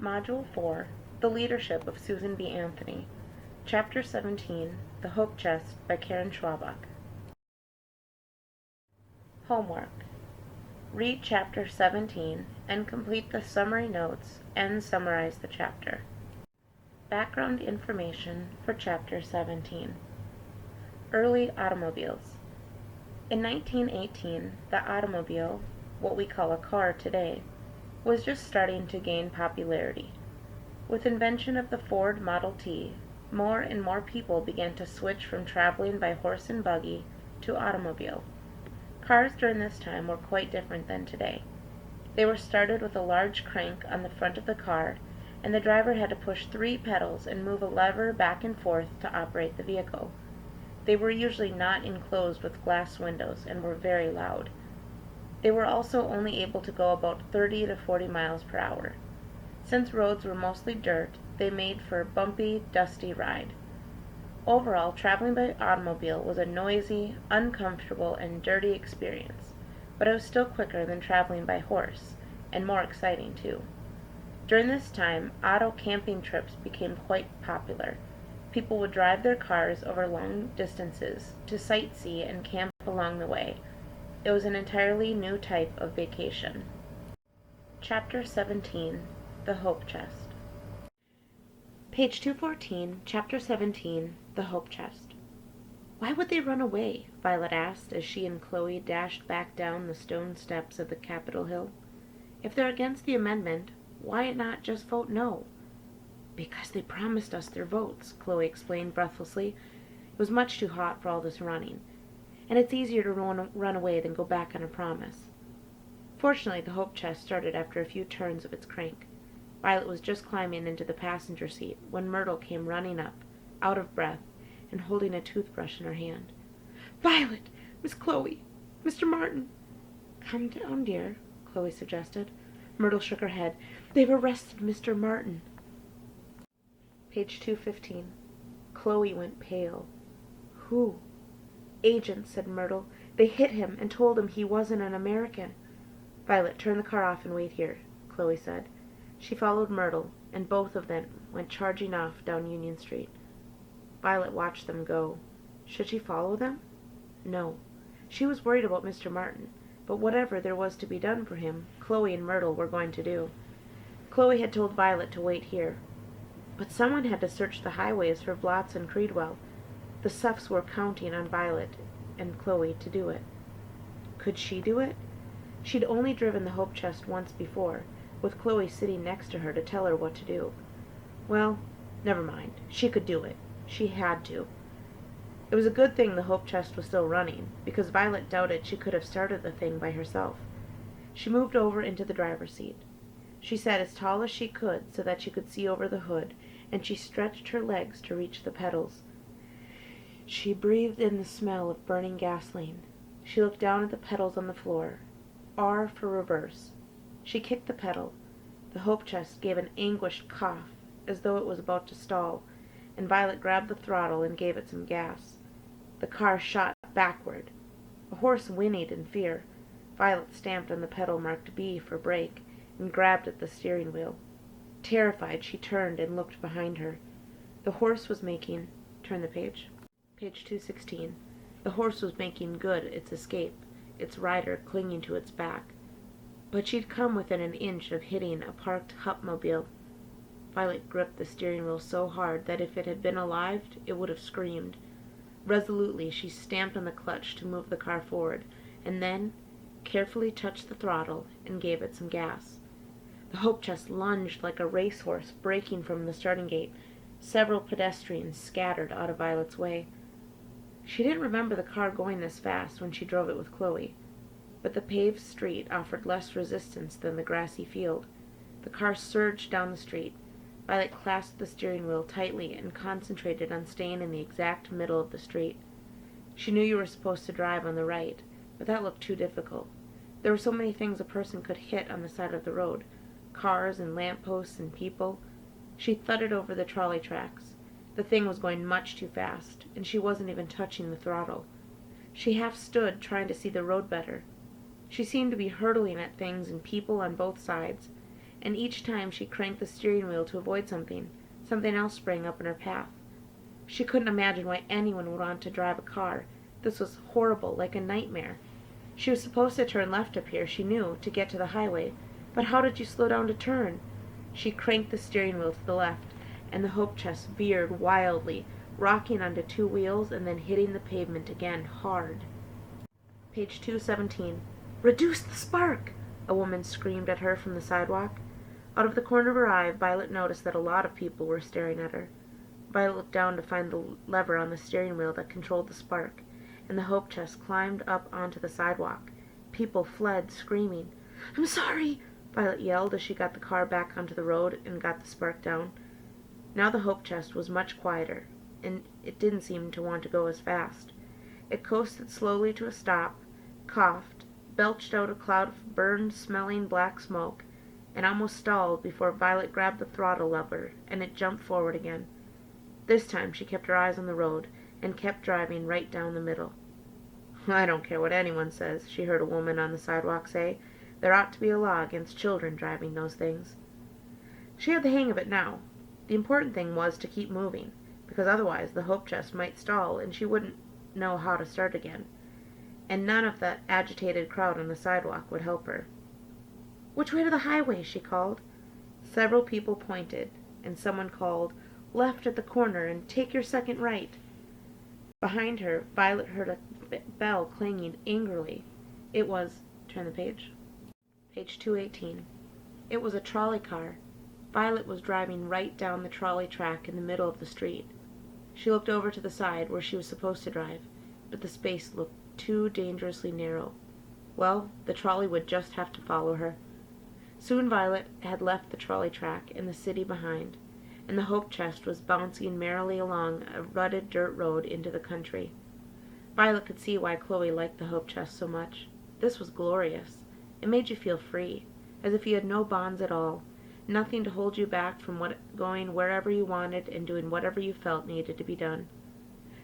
Module 4, The Leadership of Susan B. Anthony. Chapter 17, The Hope Chest by Karen Schwabach. Homework. Read Chapter 17 and complete the summary notes and summarize the chapter. Background information for Chapter 17. Early automobiles. In 1918, the automobile, what we call a car today, was just starting to gain popularity. With invention of the Ford Model T, more and more people began to switch from traveling by horse and buggy to automobile. Cars during this time were quite different than today. They were started with a large crank on the front of the car, and the driver had to push 3 pedals and move a lever back and forth to operate the vehicle. They were usually not enclosed with glass windows and were very loud. They were also only able to go about 30 to 40 miles per hour. Since roads were mostly dirt, they made for a bumpy, dusty ride. Overall, traveling by automobile was a noisy, uncomfortable, and dirty experience, but it was still quicker than traveling by horse, and more exciting too. During this time, auto camping trips became quite popular. People would drive their cars over long distances to sightsee and camp along the way. It was an entirely new type of vacation. Chapter 17, The Hope Chest. Page 214, Chapter 17, The Hope Chest. Why would they run away? Violet asked as she and Chloe dashed back down the stone steps of the Capitol Hill. If they're against the amendment, why not just vote no? Because they promised us their votes, Chloe explained breathlessly. It was much too hot for all this running, and it's easier to run away than go back on a promise. Fortunately, the Hope Chest started after a few turns of its crank. Violet was just climbing into the passenger seat when Myrtle came running up, out of breath, and holding a toothbrush in her hand. "Violet! Miss Chloe! Mr. Martin!" "Calm down, dear," Chloe suggested. Myrtle shook her head. "They've arrested Mr. Martin." Page 215. Chloe went pale. "Who?" "Agents," said Myrtle. "They hit him and told him he wasn't an American." "Violet, turn the car off and wait here," Chloe said. She followed Myrtle, and both of them went charging off down Union Street. Violet watched them go. Should she follow them? No. She was worried about Mr. Martin, but whatever there was to be done for him, Chloe and Myrtle were going to do. Chloe had told Violet to wait here. But someone had to search the highways for Blotz and Creedwell. The Suffs were counting on Violet and Chloe to do it. Could she do it? She'd only driven the Hope Chest once before, with Chloe sitting next to her to tell her what to do. Well, never mind. She could do it. She had to. It was a good thing the Hope Chest was still running, because Violet doubted she could have started the thing by herself. She moved over into the driver's seat. She sat as tall as she could so that she could see over the hood, and she stretched her legs to reach the pedals. She breathed in the smell of burning gasoline. She looked down at the pedals on the floor. R for reverse. She kicked the pedal. The Hope Chest gave an anguished cough, as though it was about to stall, and Violet grabbed the throttle and gave it some gas. The car shot backward. A horse whinnied in fear. Violet stamped on the pedal marked B for brake, and grabbed at the steering wheel. Terrified, she turned and looked behind her. The horse was making... Turn the page. Page 216. The horse was making good its escape, its rider clinging to its back. But she'd come within an inch of hitting a parked Hupmobile. Violet gripped the steering wheel so hard that if it had been alive, it would have screamed. Resolutely, she stamped on the clutch to move the car forward, and then carefully touched the throttle and gave it some gas. The Hope Chest lunged like a racehorse breaking from the starting gate. Several pedestrians scattered out of Violet's way. She didn't remember the car going this fast when she drove it with Chloe, but the paved street offered less resistance than the grassy field. The car surged down the street. Violet clasped the steering wheel tightly and concentrated on staying in the exact middle of the street. She knew you were supposed to drive on the right, but that looked too difficult. There were so many things a person could hit on the side of the road. Cars and lampposts and people. She thudded over the trolley tracks. The thing was going much too fast, and she wasn't even touching the throttle. She half stood, trying to see the road better. She seemed to be hurtling at things and people on both sides, and each time she cranked the steering wheel to avoid something else sprang up in her path. She couldn't imagine why anyone would want to drive a car. This was horrible, like a nightmare. She was supposed to turn left up here, she knew, to get to the highway. But how did you slow down to turn? She cranked the steering wheel to the left, and the Hope Chest veered wildly, rocking onto two wheels and then hitting the pavement again hard. Page 217. "Reduce the spark!" a woman screamed at her from the sidewalk. Out of the corner of her eye, Violet noticed that a lot of people were staring at her. Violet looked down to find the lever on the steering wheel that controlled the spark, and the Hope Chest climbed up onto the sidewalk. People fled, screaming. "I'm sorry!" Violet yelled as she got the car back onto the road and got the spark down. Now the Hope Chest was much quieter, and it didn't seem to want to go as fast. It coasted slowly to a stop, coughed, belched out a cloud of burned-smelling black smoke, and almost stalled before Violet grabbed the throttle lever, and it jumped forward again. This time she kept her eyes on the road, and kept driving right down the middle. "I don't care what anyone says," she heard a woman on the sidewalk say. "There ought to be a law against children driving those things." She had the hang of it now. The important thing was to keep moving, because otherwise the Hope Chest might stall and she wouldn't know how to start again. And none of that agitated crowd on the sidewalk would help her. "Which way to the highway?" she called. Several people pointed, and someone called, "Left at the corner, and take your second right." Behind her, Violet heard a bell clanging angrily. It was... Turn the page. Page 218. It was a trolley car. Violet was driving right down the trolley track in the middle of the street. She looked over to the side where she was supposed to drive, but the space looked too dangerously narrow. Well, the trolley would just have to follow her. Soon Violet had left the trolley track and the city behind, and the Hope Chest was bouncing merrily along a rutted dirt road into the country. Violet could see why Chloe liked the Hope Chest so much. This was glorious. It made you feel free, as if you had no bonds at all, nothing to hold you back from going wherever you wanted and doing whatever you felt needed to be done.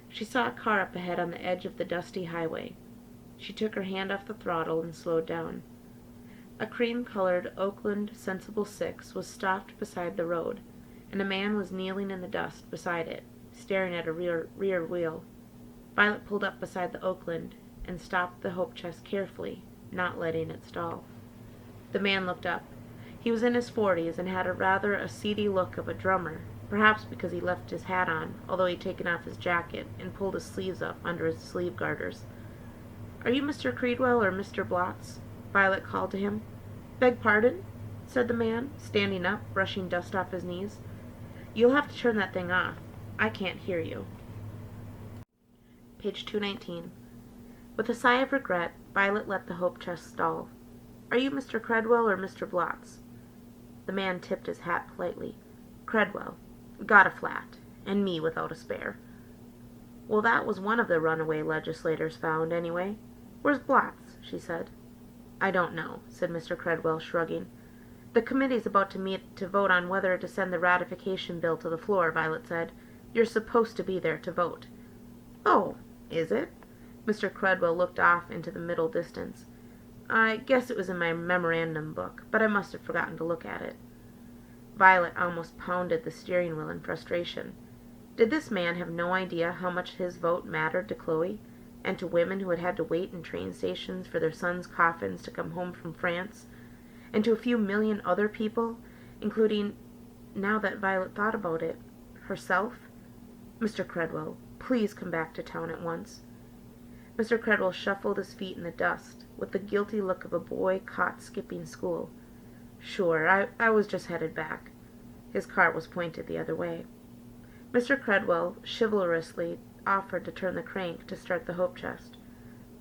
She saw a car up ahead on the edge of the dusty highway. She took her hand off the throttle and slowed down. A cream-colored Oakland Sensible 6 was stopped beside the road, and a man was kneeling in the dust beside it, staring at a rear wheel. Violet pulled up beside the Oakland and stopped the Hope Chest carefully, not letting it stall. The man looked up. He was in his 40s and had rather a seedy look of a drummer, perhaps because he left his hat on, although he'd taken off his jacket and pulled his sleeves up under his sleeve garters. "Are you Mr. Creedwell or Mr. Blotz?" Violet called to him. "Beg pardon?" said the man, standing up, brushing dust off his knees. "You'll have to turn that thing off. I can't hear you." Page 219. With a sigh of regret, Violet let the Hope Chest stall. "Are you Mr. Credwell or Mr. Blotz?" The man tipped his hat politely. "Credwell. Got a flat. And me without a spare." "Well, that was one of the runaway legislators found, anyway. Where's Blotz?" she said. "I don't know," said Mr. Credwell, shrugging. "The committee's about to meet to vote on whether to send the ratification bill to the floor," Violet said. "You're supposed to be there to vote." "Oh, is it?" Mr. Credwell looked off into the middle distance. "I guess it was in my memorandum book, but I must have forgotten to look at it." Violet almost pounded the steering wheel in frustration. Did this man have no idea how much his vote mattered to Chloe, and to women who had to wait in train stations for their sons' coffins to come home from France, and to a few million other people, including, now that Violet thought about it, herself? "Mr. Credwell, please come back to town at once." Mr. Credwell shuffled his feet in the dust, with the guilty look of a boy caught skipping school. "Sure, I was just headed back." His car was pointed the other way. Mr. Credwell chivalrously offered to turn the crank to start the Hope Chest.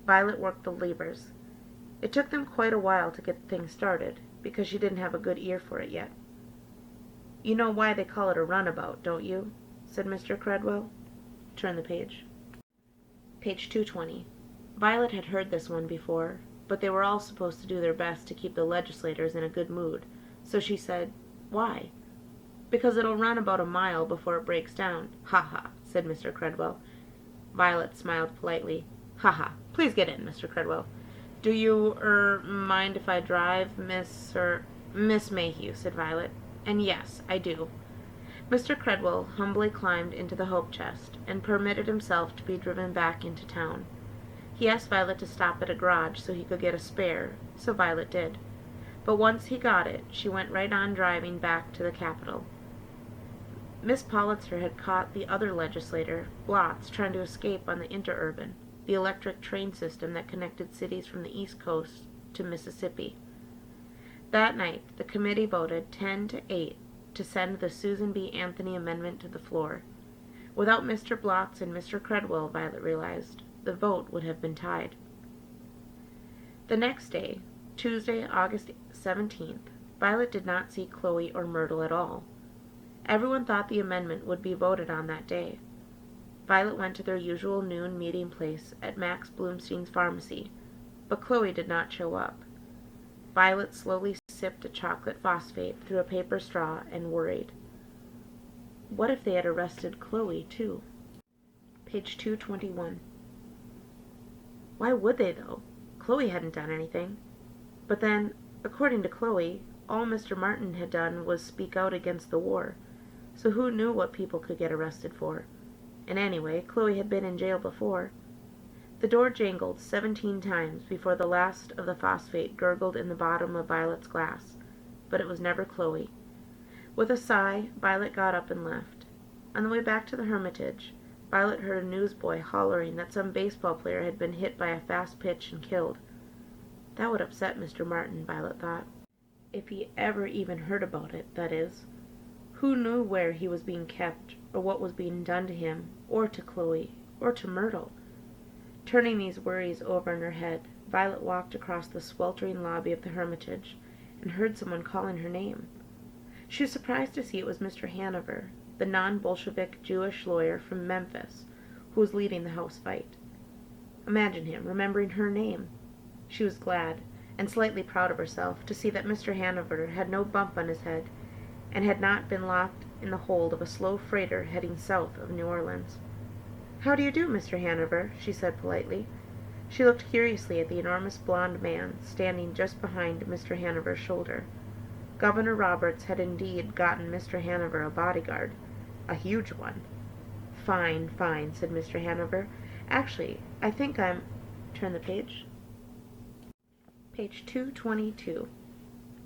Violet worked the levers. It took them quite a while to get the thing started, because she didn't have a good ear for it yet. "You know why they call it a runabout, don't you?" said Mr. Credwell. Turn the page. Page 220. Violet had heard this one before, but they were all supposed to do their best to keep the legislators in a good mood, so she said, "Why?" "Because it'll run about a mile before it breaks down." "Ha ha," said Mr. Credwell. Violet smiled politely. "Ha ha. Please get in, Mr. Credwell. Do you, mind if I drive, Miss, "Miss Mayhew," said Violet, "and yes, I do." Mr. Credwell humbly climbed into the hope chest, and permitted himself to be driven back into town. He asked Violet to stop at a garage so he could get a spare, so Violet did. But once he got it, she went right on driving back to the Capitol. Miss Pollitzer had caught the other legislator, Blotz, trying to escape on the Interurban, the electric train system that connected cities from the East Coast to Mississippi. That night, the committee voted 10-8 to send the Susan B. Anthony amendment to the floor. Without Mr. Blotz and Mr. Credwell, Violet realized, the vote would have been tied. The next day, Tuesday, August 17th, Violet did not see Chloe or Myrtle at all. Everyone thought the amendment would be voted on that day. Violet went to their usual noon meeting place at Max Bloomstein's pharmacy, but Chloe did not show up. Violet slowly sipped a chocolate phosphate through a paper straw and worried. What if they had arrested Chloe, too? Page 221. Why would they, though? Chloe hadn't done anything. But then, according to Chloe, all Mr. Martin had done was speak out against the war, so who knew what people could get arrested for? And anyway, Chloe had been in jail before. The door jangled 17 times before the last of the phosphate gurgled in the bottom of Violet's glass, but it was never Chloe. With a sigh, Violet got up and left. On the way back to the Hermitage, Violet heard a newsboy hollering that some baseball player had been hit by a fast pitch and killed. That would upset Mr. Martin, Violet thought. If he ever even heard about it, that is. Who knew where he was being kept, or what was being done to him, or to Chloe, or to Myrtle? Turning these worries over in her head, Violet walked across the sweltering lobby of the Hermitage, and heard someone calling her name. She was surprised to see it was Mr. Hanover, the non-Bolshevik Jewish lawyer from Memphis, who was leading the house fight. Imagine him remembering her name. She was glad, and slightly proud of herself, to see that Mr. Hanover had no bump on his head, and had not been locked in the hold of a slow freighter heading south of New Orleans. "How do you do, Mr. Hanover?" she said politely. She looked curiously at the enormous blond man standing just behind Mr. Hanover's shoulder. Governor Roberts had indeed gotten Mr. Hanover a bodyguard, a huge one. "Fine, fine," said Mr. Hanover. "Actually, I think I'm—" Turn the page. Page 222.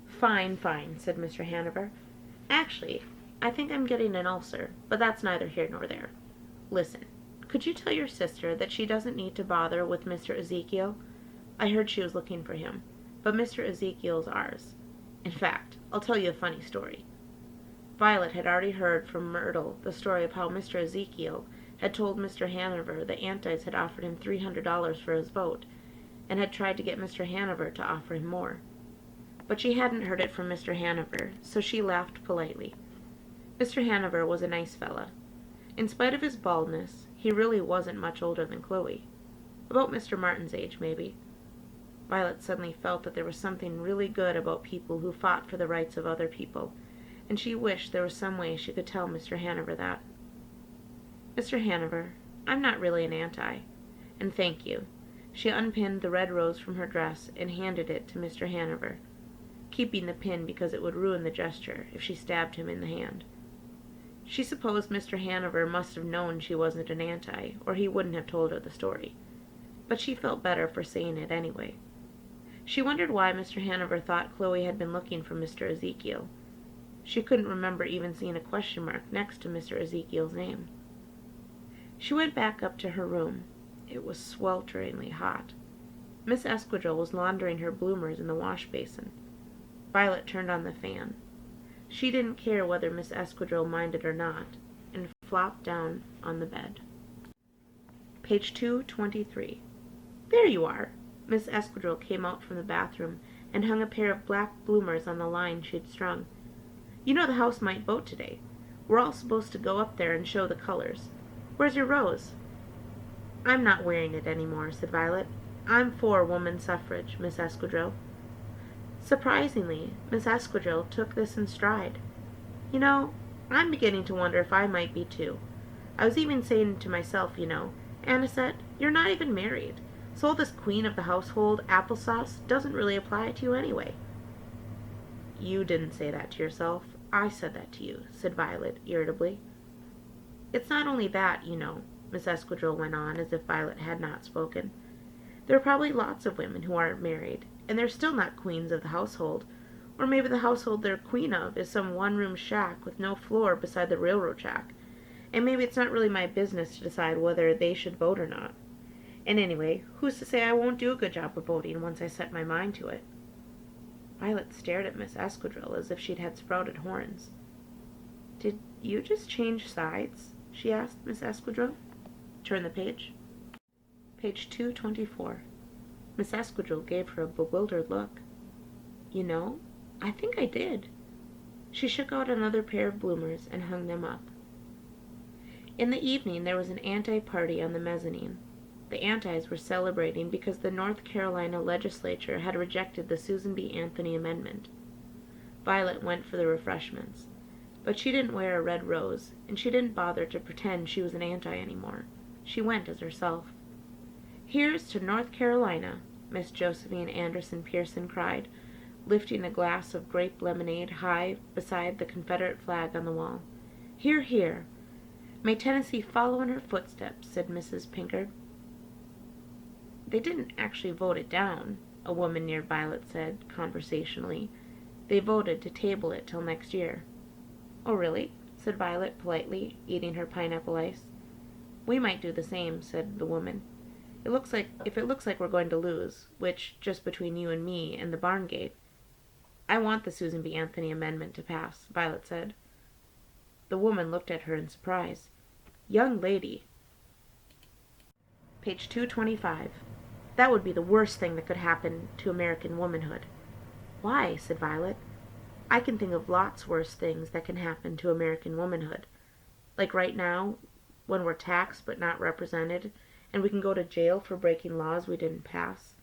"Fine, fine," said Mr. Hanover. "Actually, I think I'm getting an ulcer, but that's neither here nor there. Listen, could you tell your sister that she doesn't need to bother with Mr. Ezekiel? I heard she was looking for him, but Mr. Ezekiel's ours. In fact, I'll tell you a funny story." Violet had already heard from Myrtle the story of how Mr. Ezekiel had told Mr. Hanover the Antis had offered him $300 for his vote, and had tried to get Mr. Hanover to offer him more. But she hadn't heard it from Mr. Hanover, so she laughed politely. Mr. Hanover was a nice fella. In spite of his baldness, he really wasn't much older than Chloe. About Mr. Martin's age, maybe. Violet suddenly felt that there was something really good about people who fought for the rights of other people, and she wished there was some way she could tell Mr. Hanover that. "Mr. Hanover, I'm not really an anti, and thank you." She unpinned the red rose from her dress and handed it to Mr. Hanover, keeping the pin because it would ruin the gesture if she stabbed him in the hand. She supposed Mr. Hanover must have known she wasn't an anti, or he wouldn't have told her the story, but she felt better for saying it anyway. She wondered why Mr. Hanover thought Chloe had been looking for Mr. Ezekiel. She couldn't remember even seeing a question mark next to Mr. Ezekiel's name. She went back up to her room. It was swelteringly hot. Miss Esquidrille was laundering her bloomers in the wash basin. Violet turned on the fan. She didn't care whether Miss Esquidrille minded or not, and flopped down on the bed. Page 223. "There you are!" Miss Esquidrille came out from the bathroom and hung a pair of black bloomers on the line she'd strung. "You know the House might vote today. We're all supposed to go up there and show the colors. Where's your rose?" "I'm not wearing it any more," said Violet. "I'm for woman suffrage, Miss Esquidrille." Surprisingly, Miss Esquidrille took this in stride. "You know, I'm beginning to wonder if I might be too. I was even saying to myself, Anisette, you're not even married, so all this queen of the household applesauce doesn't really apply to you anyway." You didn't say that to yourself. I said that to you, said Violet irritably. It's not only that, you know, Miss Esquadrille went on, as if Violet had not spoken. There are probably lots of women who aren't married, and they're still not queens of the household. Or maybe the household they're queen of is some one-room shack with no floor beside the railroad track. And maybe it's not really my business to decide whether they should vote or not. And anyway, who's to say I won't do a good job of voting once I set my mind to it? Violet stared at Miss Esquadrille as if she'd had sprouted horns. Did you just change sides? She asked Miss Esquadrille. Turn the page. Page 224. Miss Esquadrille gave her a bewildered look. You know, I think I did. She shook out another pair of bloomers and hung them up. In the evening there was an anti-party on the mezzanine. The antis were celebrating because the North Carolina legislature had rejected the Susan B. Anthony amendment. Violet went for the refreshments, but she didn't wear a red rose, and she didn't bother to pretend she was an anti anymore. She went as herself. Here's to North Carolina, Miss Josephine Anderson Pearson cried, lifting a glass of grape lemonade high beside the Confederate flag on the wall. Hear, hear. May Tennessee follow in her footsteps, said Mrs. Pinkard. They didn't actually vote it down, a woman near Violet said, conversationally. They voted to table it till next year. Oh, really? Said Violet politely, eating her pineapple ice. We might do the same, said the woman. If it looks like we're going to lose, which, just between you and me and the barn gate. I want the Susan B. Anthony amendment to pass, Violet said. The woman looked at her in surprise. Young lady. Page 225. That would be the worst thing that could happen to American womanhood. Why? Said Violet. I can think of lots worse things that can happen to American womanhood. Like right now, when we're taxed but not represented, and we can go to jail for breaking laws we didn't pass.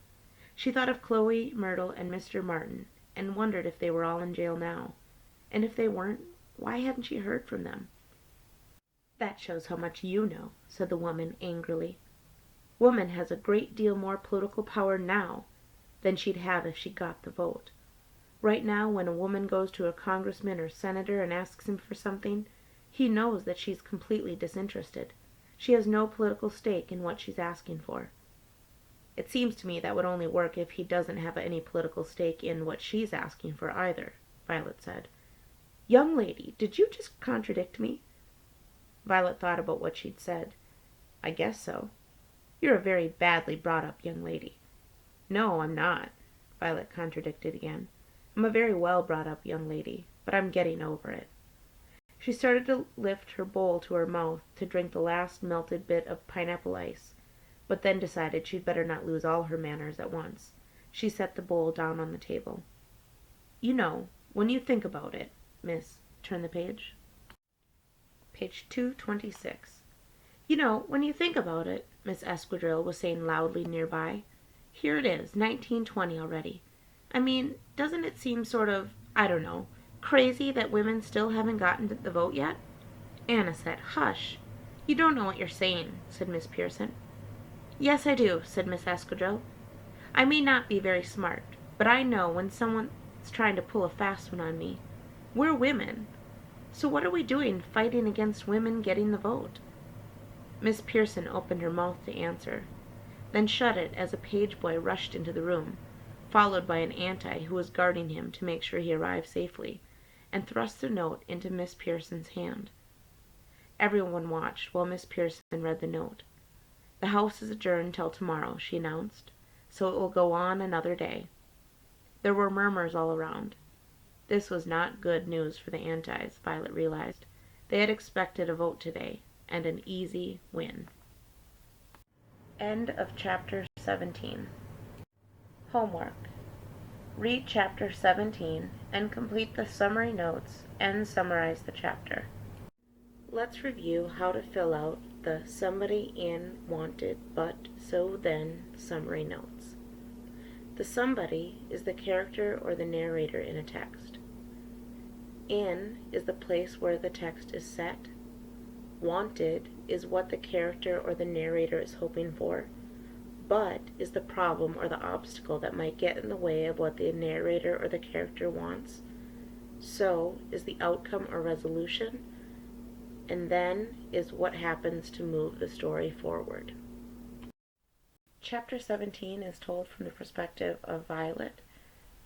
She thought of Chloe, Myrtle, and Mr. Martin, and wondered if they were all in jail now. And if they weren't, why hadn't she heard from them? That shows how much you know, said the woman angrily. Woman has a great deal more political power now than she'd have if she got the vote. Right now, when a woman goes to a congressman or senator and asks him for something, he knows that she's completely disinterested. She has no political stake in what she's asking for. It seems to me that would only work if he doesn't have any political stake in what she's asking for either, Violet said. Young lady, did you just contradict me? Violet thought about what she'd said. I guess so. You're a very badly brought-up young lady. No, I'm not, Violet contradicted again. I'm a very well-brought-up young lady, but I'm getting over it. She started to lift her bowl to her mouth to drink the last melted bit of pineapple ice, but then decided she'd better not lose all her manners at once. She set the bowl down on the table. You know, when you think about it, miss, turn the page. Page 226. You know, when you think about it, Miss Esquadrille was saying loudly nearby. Here it is, 1920 already. I mean, doesn't it seem sort of, I don't know, crazy that women still haven't gotten the vote yet? Anna said, Hush. You don't know what you're saying, said Miss Pearson. Yes, I do, said Miss Esquadrille. I may not be very smart, but I know when someone's trying to pull a fast one on me. We're women. So what are we doing fighting against women getting the vote? Miss Pearson opened her mouth to answer, then shut it as a page boy rushed into the room, followed by an anti who was guarding him to make sure he arrived safely, and thrust the note into Miss Pearson's hand. Everyone watched while Miss Pearson read the note. The House is adjourned till tomorrow, she announced, so it will go on another day. There were murmurs all around. This was not good news for the antis, Violet realized. They had expected a vote today, and an easy win. End of chapter 17. Homework. Read chapter 17 and complete the summary notes and summarize the chapter. Let's review how to fill out the somebody in wanted but so then summary notes. The somebody is the character or the narrator in a text. In is the place where the text is set. Wanted is what the character or the narrator is hoping for. But is the problem or the obstacle that might get in the way of what the narrator or the character wants. So is the outcome or resolution, and then is what happens to move the story forward. Chapter 17 is told from the perspective of Violet.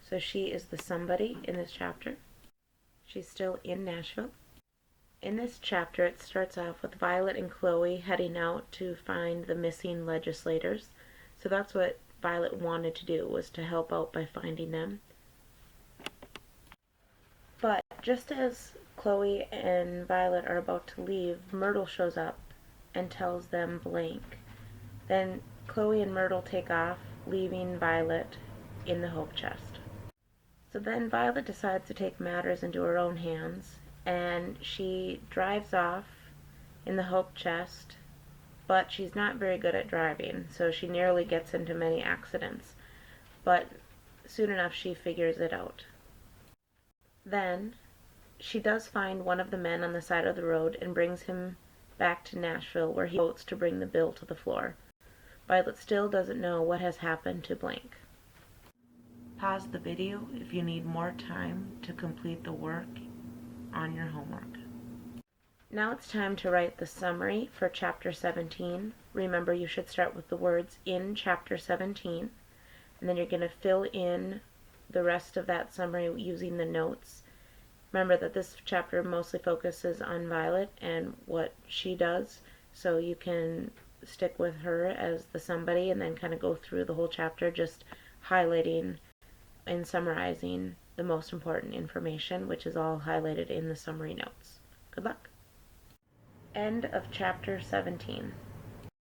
So she is the somebody in this chapter. She's still in Nashville. In this chapter, it starts off with Violet and Chloe heading out to find the missing legislators. So that's what Violet wanted to do, was to help out by finding them. But just as Chloe and Violet are about to leave, Myrtle shows up and tells them blank. Then Chloe and Myrtle take off, leaving Violet in the hope chest. So then Violet decides to take matters into her own hands, and she drives off in the hope chest, but she's not very good at driving, so she nearly gets into many accidents. But soon enough she figures it out. Then she does find one of the men on the side of the road and brings him back to Nashville, where he votes to bring the bill to the floor. Violet still doesn't know what has happened to blank. Pause the video if you need more time to complete the work on your homework. Now it's time to write the summary for Chapter 17. Remember, you should start with the words in Chapter 17, and then you're going to fill in the rest of that summary using the notes. Remember that this chapter mostly focuses on Violet and what she does, so you can stick with her as the somebody and then kind of go through the whole chapter just highlighting and summarizing the most important information, which is all highlighted in the summary notes. Good luck. End of Chapter 17.